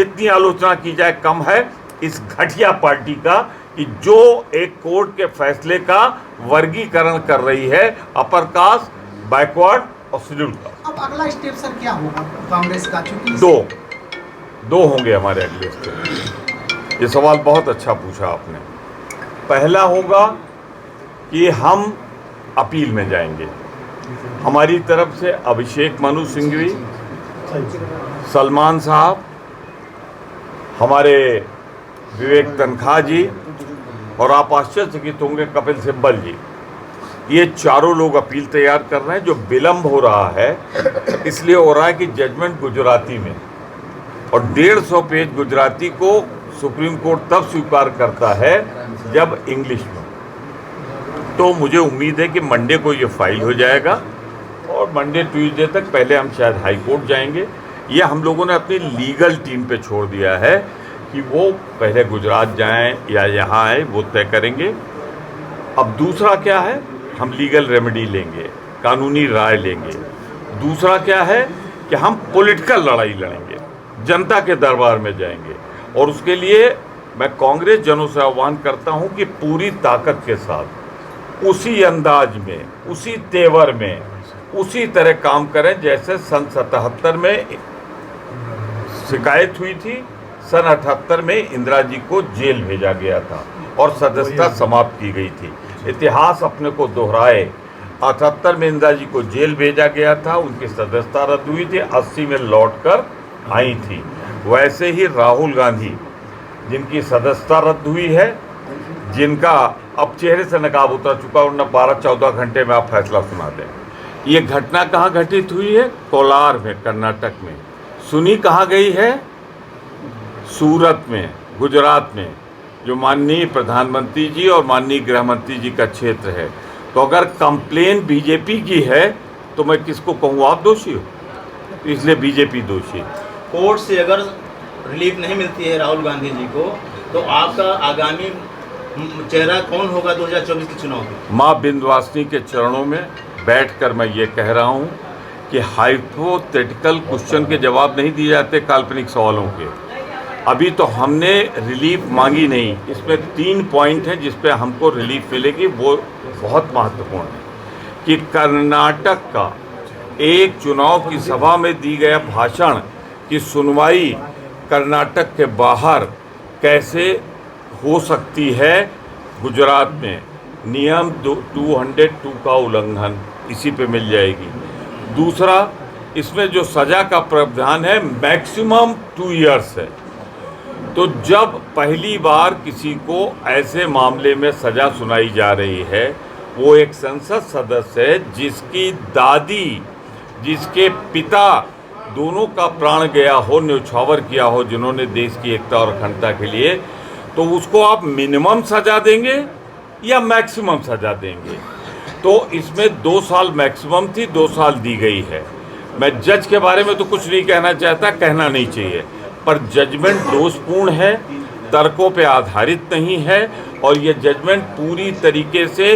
जितनी आलोचना की जाए कम है इस घटिया पार्टी का कि जो एक कोर्ट के फैसले का वर्गीकरण कर रही है अपर कास्ट, बैकवर्ड और शेड्यूल कास्ट। अब अगला स्टेप सर क्या होगा कांग्रेस का? चूंकि दो होंगे हमारे अगले स्टेप। ये सवाल बहुत अच्छा पूछा आपने। पहला होगा कि हम अपील में जाएंगे। हमारी तरफ से अभिषेक मनु सिंघवी, सलमान साहब, हमारे विवेक तनखा जी और आप आश्चर्यचकित होंगे कपिल सिब्बल जी, ये चारों लोग अपील तैयार कर रहे हैं। जो विलंब हो रहा है इसलिए हो रहा है कि जजमेंट गुजराती में, और 150 पेज गुजराती को सुप्रीम कोर्ट तब स्वीकार करता है जब इंग्लिश में। तो मुझे उम्मीद है कि मंडे को ये फाइल हो जाएगा और मंडे ट्यूसडे तक पहले हम शायद हाई कोर्ट जाएंगे। ये हम लोगों ने अपनी लीगल टीम पे छोड़ दिया है कि वो पहले गुजरात जाएं या यहाँ आए, वो तय करेंगे। अब दूसरा क्या है, हम लीगल रेमेडी लेंगे, कानूनी राय लेंगे। दूसरा क्या है कि हम पॉलिटिकल लड़ाई लड़ेंगे, जनता के दरबार में जाएंगे। और उसके लिए मैं कांग्रेस जनों से आह्वान करता हूं कि पूरी ताकत के साथ, उसी अंदाज में, उसी तेवर में, उसी तरह काम करें जैसे सन 77 में शिकायत हुई थी। सन 78 में इंदिरा जी को जेल भेजा गया था और सदस्यता समाप्त की गई थी। इतिहास अपने को दोहराए। 78 में इंदिरा जी को जेल भेजा गया था, उनकी सदस्यता रद्द हुई थी, 80 में लौटकर आई थी। वैसे ही राहुल गांधी, जिनकी सदस्यता रद्द हुई है, जिनका अब चेहरे से नकाब उतर चुका, उन्हें 12-14 घंटे में आप फैसला सुना दें। ये घटना कहाँ घटित हुई है? कोलार में, कर्नाटक में। सुनी कहाँ गई है? सूरत में, गुजरात में, जो माननीय प्रधानमंत्री जी और माननीय गृह मंत्री जी का क्षेत्र है। तो अगर कंप्लेन बीजेपी की है तो मैं किसको कहूँ आप दोषी हो? इसलिए बीजेपी दोषी। कोर्ट से अगर रिलीफ नहीं मिलती है राहुल गांधी जी को, तो आपका आगामी चेहरा कौन होगा 2024 के चुनाव में? माँ विंध्यवासिनी के चरणों में बैठकर मैं ये कह रहा हूँ कि हाइपोथेटिकल क्वेश्चन के जवाब नहीं दिए जाते काल्पनिक सवालों के। अभी तो हमने रिलीफ मांगी नहीं। इसमें 3 पॉइंट हैं जिस पे हमको रिलीफ मिलेगी, वो बहुत महत्वपूर्ण है कि कर्नाटक का एक चुनाव की सभा में दी गया भाषण की सुनवाई कर्नाटक के बाहर कैसे हो सकती है गुजरात में। नियम 202 का उल्लंघन इसी पे मिल जाएगी। दूसरा, इसमें जो सज़ा का प्रावधान है मैक्सिमम 2 इयर्स है। तो जब पहली बार किसी को ऐसे मामले में सज़ा सुनाई जा रही है, वो एक संसद सदस्य है जिसकी दादी, जिसके पिता दोनों का प्राण गया हो, न्यौछावर किया हो, जिन्होंने देश की एकता और अखंडता के लिए, तो उसको आप मिनिमम सज़ा देंगे या मैक्सिमम सज़ा देंगे? तो इसमें 2 साल मैक्सिमम थी, 2 साल दी गई है। मैं जज के बारे में तो कुछ नहीं कहना चाहता, कहना नहीं चाहिए, पर जजमेंट दोषपूर्ण है, तर्कों पे आधारित नहीं है और ये जजमेंट पूरी तरीके से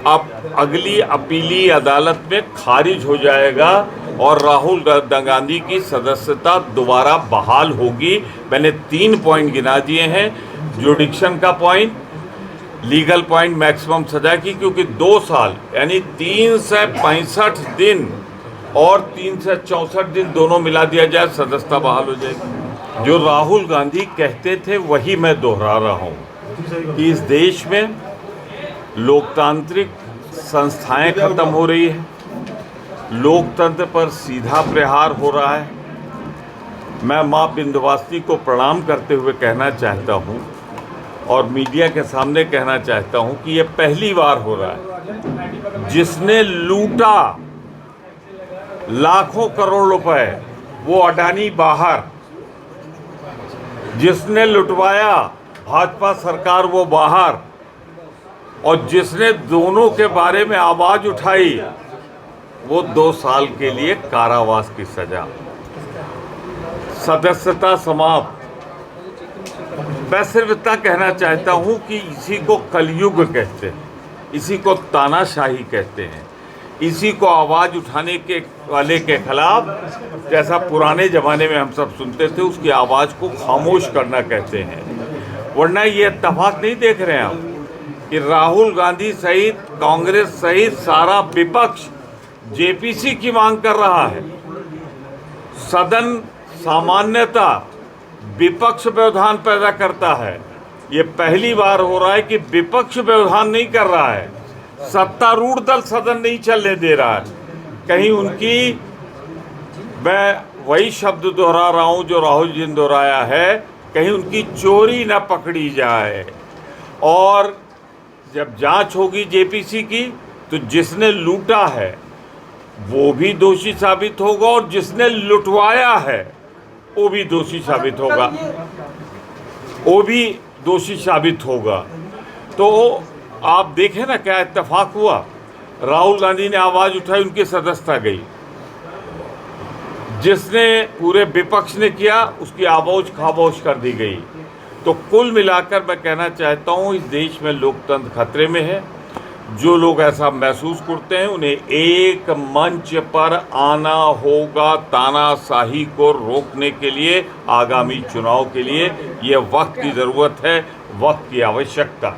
अब अगली अपीली अदालत में खारिज हो जाएगा और राहुल गांधी की सदस्यता दोबारा बहाल होगी। मैंने 3 पॉइंट गिना दिए हैं, जुडिक्शन का पॉइंट, लीगल पॉइंट, मैक्सिमम सजा की, क्योंकि 2 साल यानी 365 दिन और 364 दिन दोनों मिला दिया जाए, सदस्यता बहाल हो जाएगी। जो राहुल गांधी कहते थे वही मैं दोहरा रहा हूँ कि इस देश में लोकतांत्रिक संस्थाएं खत्म हो रही है, लोकतंत्र पर सीधा प्रहार हो रहा है। मैं माँ विंध्यवासिनी को प्रणाम करते हुए कहना चाहता हूँ और मीडिया के सामने कहना चाहता हूँ कि ये पहली बार हो रहा है जिसने लूटा लाखों करोड़ रुपए, वो अडानी बाहर, जिसने लुटवाया भाजपा सरकार वो बाहर, और जिसने दोनों के बारे में आवाज उठाई वो 2 साल के लिए कारावास की सजा, सदस्यता समाप्त। मैं सिर्फ इतना कहना चाहता हूं कि इसी को कलयुग कहते हैं, इसी को तानाशाही कहते हैं इसी को आवाज़ उठाने के वाले के खिलाफ, जैसा पुराने ज़माने में हम सब सुनते थे, उसकी आवाज़ को खामोश करना कहते हैं। वरना ये इत्तेफाक नहीं देख रहे हैं हम कि राहुल गांधी सहित कांग्रेस सहित सारा विपक्ष जेपीसी की मांग कर रहा है। सदन सामान्यता विपक्ष व्यवधान पैदा करता है। ये पहली बार हो रहा है कि विपक्ष व्यवधान नहीं कर रहा है, सत्तारूढ़ दल सदन नहीं चलने दे रहा है। कहीं उनकी, मैं वही शब्द दोहरा रहा हूँ जो राहुल जी ने दोहराया है, कहीं उनकी चोरी न पकड़ी जाए। और जब जांच होगी जेपीसी की तो जिसने लूटा है वो भी दोषी साबित होगा और जिसने लुटवाया है वो भी दोषी साबित होगा, वो भी दोषी साबित होगा। तो आप देखें ना क्या इत्तेफाक हुआ। राहुल गांधी ने आवाज़ उठाई, उनकी सदस्यता गई। जिसने पूरे विपक्ष ने किया उसकी आवाज़ खामोश कर दी गई। तो कुल मिलाकर मैं कहना चाहता हूँ, इस देश में लोकतंत्र खतरे में है। जो लोग ऐसा महसूस करते हैं उन्हें एक मंच पर आना होगा तानाशाही को रोकने के लिए, आगामी चुनाव के लिए। ये वक्त की ज़रूरत है, वक्त की आवश्यकता।